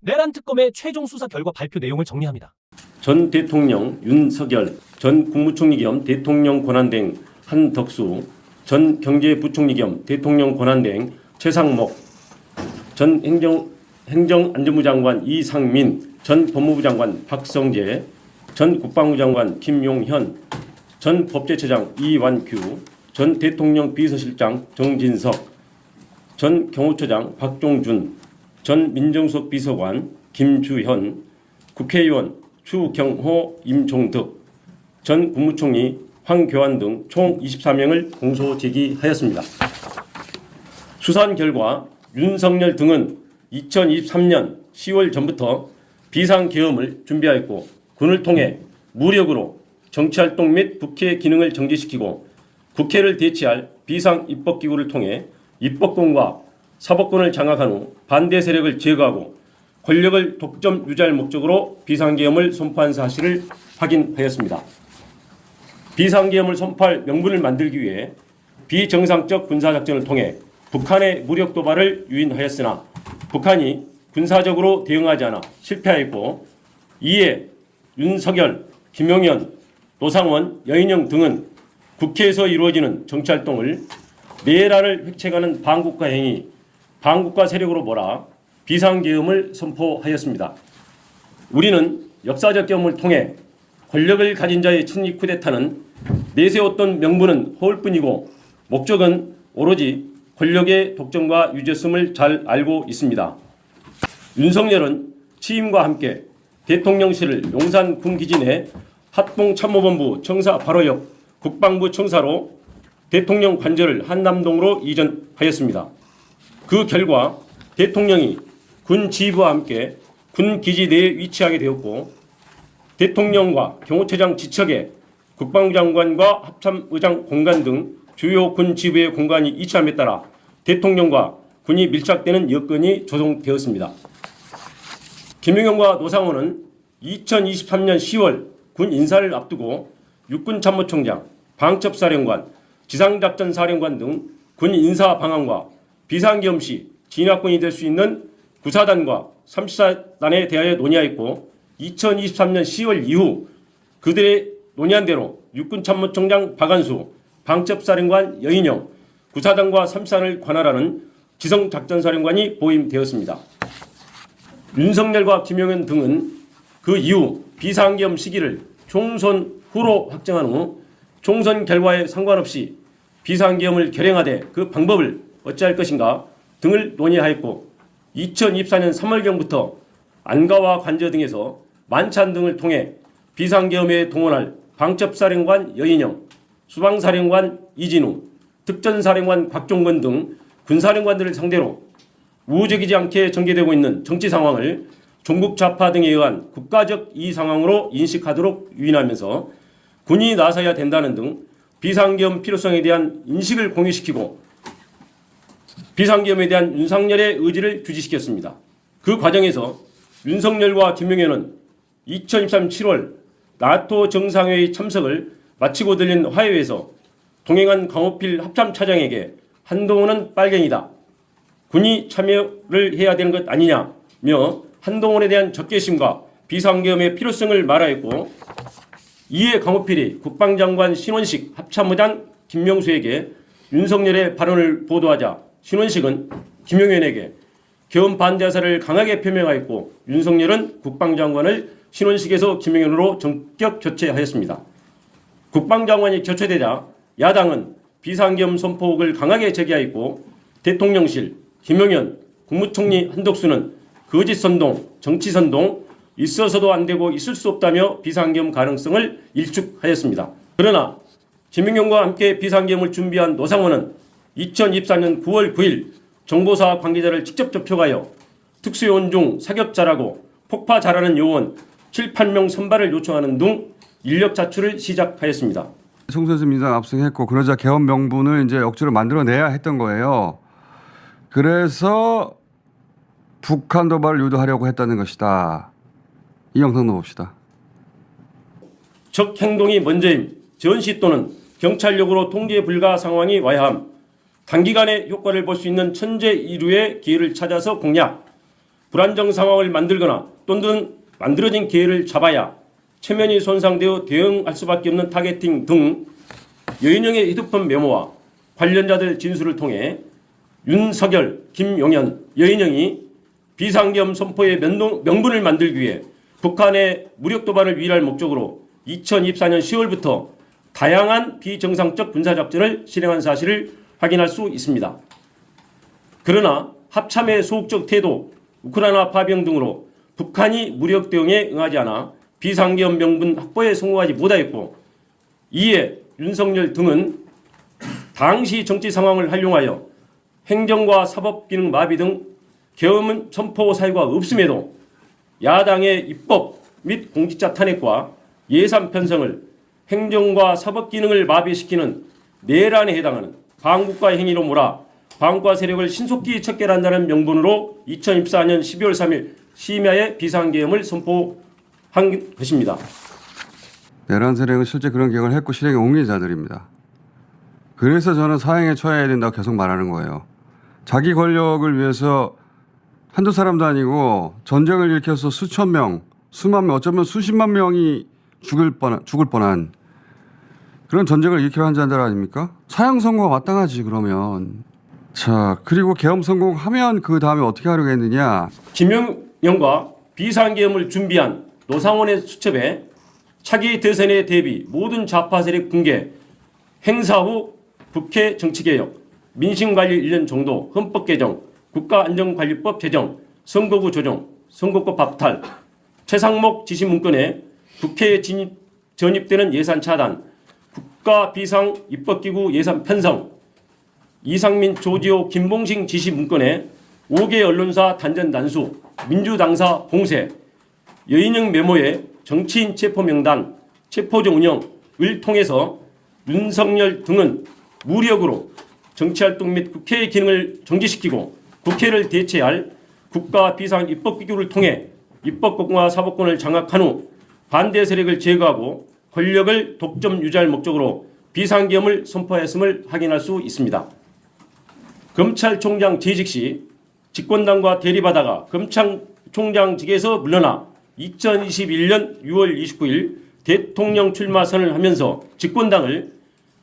내란 특검의 최종 수사 결과 발표 내용을 정리합니다. 전 대통령 윤석열, 전 국무총리 겸 대통령 권한대행 한덕수, 전 경제부총리 겸 대통령 권한대행 최상목, 전 행정안전부 장관 이상민, 전 법무부 장관 박성재, 전 국방부 장관 김용현, 전 법제처장 이완규, 전 대통령 비서실장 정진석, 전 경호처장 박종준, 전 민정수석 비서관 김주현, 국회의원 추경호, 임종득, 전 국무총리 황교안 등 총 24명을 공소 제기하였습니다. 수사한 결과 윤석열 등은 2023년 10월 전부터 비상계엄을 준비하였고 군을 통해 무력으로 정치활동 및 국회 기능을 정지시키고 국회를 대체할 비상입법기구를 통해 입법권과 사법권을 장악한 후 반대 세력을 제거하고 권력을 독점 유지할 목적으로 비상계엄을 선포한 사실을 확인하였습니다. 비상계엄을 선포할 명분을 만들기 위해 비정상적 군사작전을 통해 북한의 무력 도발을 유인하였으나 북한이 군사적으로 대응하지 않아 실패하였고 이에 윤석열, 김용현, 노상원, 여인영 등은 국회에서 이루어지는 정치활동을 내란을 획책하는 반국가 행위, 반국가 세력으로 몰아 비상계엄을 선포하였습니다. 우리는 역사적 경험을 통해 권력을 가진 자의 친위 쿠데타는 내세웠던 명분은 허울뿐이고 목적은 오로지 권력의 독점과 유죄성을 잘 알고 있습니다. 윤석열은 취임과 함께 대통령실을 용산 군기지 내 합동참모본부 청사 바로 옆 국방부 청사로 대통령 관저를 한남동으로 이전하였습니다. 그 결과 대통령이 군 지휘부와 함께 군 기지 내에 위치하게 되었고 대통령과 경호처장 지척에 국방부 장관과 합참의장 공간 등 주요 군 지휘부의 공간이 이치함에 따라 대통령과 군이 밀착되는 여건이 조성되었습니다. 김용현과 노상원은 2023년 10월 군 인사를 앞두고 육군참모총장, 방첩사령관, 지상작전사령관 등 군 인사 방안과 비상계엄 시 진압권이 될 수 있는 구사단과 34단에 대하여 논의하였고 2023년 10월 이후 그들의 논의한 대로 육군참모총장 박안수, 방첩사령관 여인영, 구사단과 34단을 관할하는 지성작전사령관이 보임되었습니다. 윤석열과 김용현 등은 그 이후 비상계엄 시기를 총선 후로 확정한 후 총선 결과에 상관없이 비상계엄을 결행하되 그 방법을 어찌할 것인가 등을 논의하였고 2024년 3월경부터 안가와 관저 등에서 만찬 등을 통해 비상계엄에 동원할 방첩사령관 여인영, 수방사령관 이진우, 특전사령관 곽종건 등 군사령관들을 상대로 우호적이지 않게 전개되고 있는 정치 상황을 종북 좌파 등에 의한 국가적 이의 상황으로 인식하도록 유인하면서 군이 나서야 된다는 등 비상계엄 필요성에 대한 인식을 공유시키고 비상계엄에 대한 윤석열의 의지를 주지시켰습니다. 그 과정에서 윤석열과 김용현은 2023년 7월 나토 정상회의 참석을 마치고 들린 화해에서 동행한 강호필 합참차장에게 한동훈은 빨갱이다. 군이 참여를 해야 되는 것 아니냐며 한동훈에 대한 적개심과 비상계엄의 필요성을 말하였고 이에 강호필이 국방장관 신원식 합참의장 김명수에게 윤석열의 발언을 보도하자 신원식은 김용현에게 계엄 반대 의사를 강하게 표명하였고 윤석열은 국방장관을 신원식에서 김용현으로 전격 교체하였습니다. 국방장관이 교체되자 야당은 비상계엄 선포를 강하게 제기하였고 대통령실, 김용현, 국무총리 한덕수는 거짓선동, 정치선동, 있어서도 안 되고 있을 수 없다며 비상계엄 가능성을 일축하였습니다. 그러나 김용현과 함께 비상계엄을 준비한 노상원은 2024년 9월 9일 정보사 관계자를 직접 접촉하여 특수요원 중 사격 잘하고 폭파 잘하는 요원 7, 8명 선발을 요청하는 등 인력 자출을 시작하였습니다. 총선에서 민주당 압승했고 그러자 계엄 명분을 이제 억지로 만들어내야 했던 거예요. 그래서 북한 도발을 유도하려고 했다는 것이다. 이 영상도 봅시다. 적 행동이 먼저임, 전시 또는 경찰력으로 통제 불가 상황이 와야 함, 단기간에 효과를 볼 수 있는 천재 이루의 기회를 찾아서 공략, 불안정 상황을 만들거나 또는 만들어진 기회를 잡아야 체면이 손상되어 대응할 수밖에 없는 타겟팅 등 여인영의 휴대폰 메모와 관련자들 진술을 통해 윤석열, 김용현, 여인영이 비상계엄 선포의 명분을 만들기 위해 북한의 무력 도발을 위할 목적으로 2024년 10월부터 다양한 비정상적 군사작전을 실행한 사실을 확인할 수 있습니다. 그러나 합참의 소극적 태도, 우크라이나 파병 등으로 북한이 무력 대응에 응하지 않아 비상계엄 명분 확보에 성공하지 못하였고, 이에 윤석열 등은 당시 정치 상황을 활용하여 행정과 사법 기능 마비 등 계엄 선포 사유가 없음에도 야당의 입법 및 공직자 탄핵과 예산 편성을 행정과 사법 기능을 마비시키는 내란에 해당하는 반국가 행위로 몰아 반국가 세력을 신속히 척결한다는 명분으로 2024년 12월 3일 심야에 비상계엄을 선포한 것입니다. 내란 세력은 실제 그런 계획을 했고 실행에 옮긴 자들입니다. 그래서 저는 사형에 처해야 된다고 계속 말하는 거예요. 자기 권력을 위해서 한두 사람도 아니고 전쟁을 일으켜서 수천 명, 수만 명, 어쩌면 수십만 명이 죽을 뻔한 그런 전쟁을 일으키려 한 자들 아닙니까? 사형 선고가 마땅하지 그러면. 자, 그리고 계엄 성공하면 그 다음에 어떻게 하려고 했느냐. 김용현과 비상계엄을 준비한 노상원의 수첩에 차기 대선에 대비 모든 좌파 세력 붕괴, 행사 후 국회 정치개혁, 민심관리 1년 정도, 헌법 개정, 국가안전관리법 제정, 선거구 조정, 선거법 박탈, 최상목 지시 문건에 국회에 전입되는 예산 차단, 국가 비상 입법기구 예산 편성, 이상민, 조지호, 김봉식 지시 문건에 5개 언론사 단전 단수, 민주당사 봉쇄, 여인영 메모에 정치인 체포 명단, 체포조 운영을 통해서 윤석열 등은 무력으로 정치활동 및 국회의 기능을 정지시키고 국회를 대체할 국가 비상 입법기구를 통해 입법권과 사법권을 장악한 후 반대 세력을 제거하고 권력을 독점 유지할 목적으로 비상계엄을 선포했음을 확인할 수 있습니다. 검찰총장 재직 시 집권당과 대립하다가 검찰총장직에서 물러나 2021년 6월 29일 대통령 출마 선언을 하면서 집권당을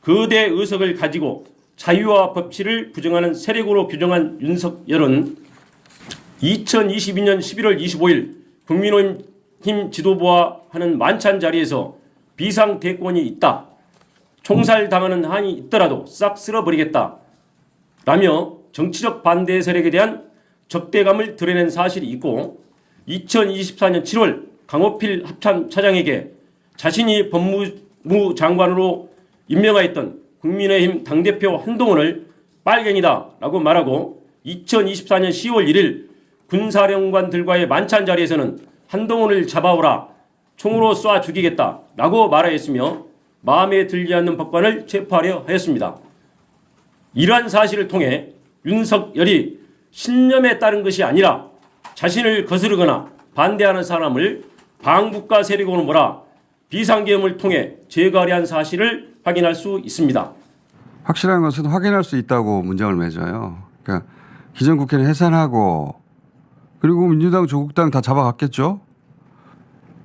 거대 의석을 가지고 자유와 법치를 부정하는 세력으로 규정한 윤석열은 2022년 11월 25일 국민의힘 지도부와 하는 만찬 자리에서 비상대권이 있다, 총살당하는 한이 있더라도 싹 쓸어버리겠다 라며 정치적 반대 세력에 대한 적대감을 드러낸 사실이 있고, 2024년 7월 강호필 합참 차장에게 자신이 법무부 장관으로 임명하였던 국민의힘 당대표 한동훈을 빨갱이다 라고 말하고, 2024년 10월 1일 군사령관들과의 만찬 자리에서는 한동훈을 잡아오라, 총으로 쏴 죽이겠다 라고 말하였으며 마음에 들지 않는 법관을 체포하려 하였습니다. 이러한 사실을 통해 윤석열이 신념에 따른 것이 아니라 자신을 거스르거나 반대하는 사람을 반국가 세력으로 몰아 비상계엄을 통해 제거하려 한 사실을 확인할 수 있습니다. 확실한 것은 확인할 수 있다고 문장을 맺어요. 그러니까 기존 국회는 해산하고 그리고 민주당, 조국당 다 잡아갔겠죠.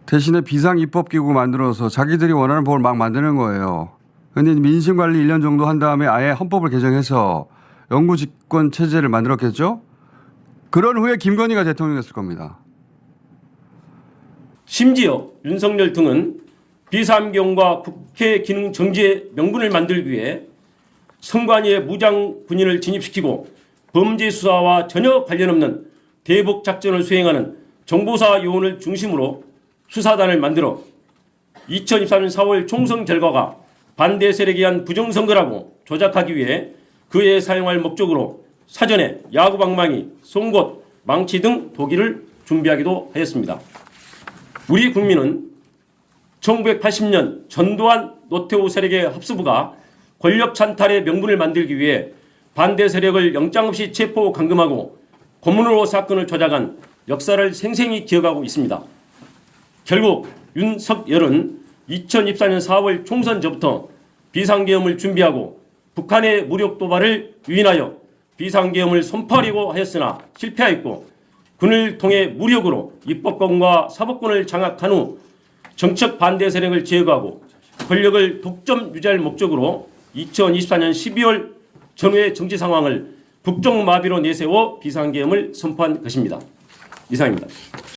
대신에 비상입법기구 만들어서 자기들이 원하는 법을 막 만드는 거예요. 그런데 민심관리 1년 정도 한 다음에 아예 헌법을 개정해서 영구집권 체제를 만들었겠죠. 그런 후에 김건희가 대통령이 됐을 겁니다. 심지어 윤석열 등은 비상계엄과 국회 기능 정지의 명분을 만들기 위해 선관위의 무장 군인을 진입시키고 범죄 수사와 전혀 관련 없는 대북 작전을 수행하는 정보사 요원을 중심으로 수사단을 만들어 2024년 4월 총선 결과가 반대 세력에 의한 부정선거라고 조작하기 위해 그에 사용할 목적으로 사전에 야구방망이, 송곳, 망치 등 도기를 준비하기도 하였습니다. 우리 국민은 1980년 전두환 노태우 세력의 합수부가 권력 찬탈의 명분을 만들기 위해 반대 세력을 영장 없이 체포 감금하고 고문으로 사건을 조작한 역사를 생생히 기억하고 있습니다. 결국 윤석열은 2024년 4월 총선 전부터 비상계엄을 준비하고 북한의 무력 도발을 유인하여 비상계엄을 선포하려고 하였으나 실패하였고, 군을 통해 무력으로 입법권과 사법권을 장악한 후 정책 반대 세력을 제거하고 권력을 독점 유지할 목적으로 2024년 12월 전후의 정치 상황을 국정마비로 내세워 비상계엄을 선포한 것입니다. 이상입니다.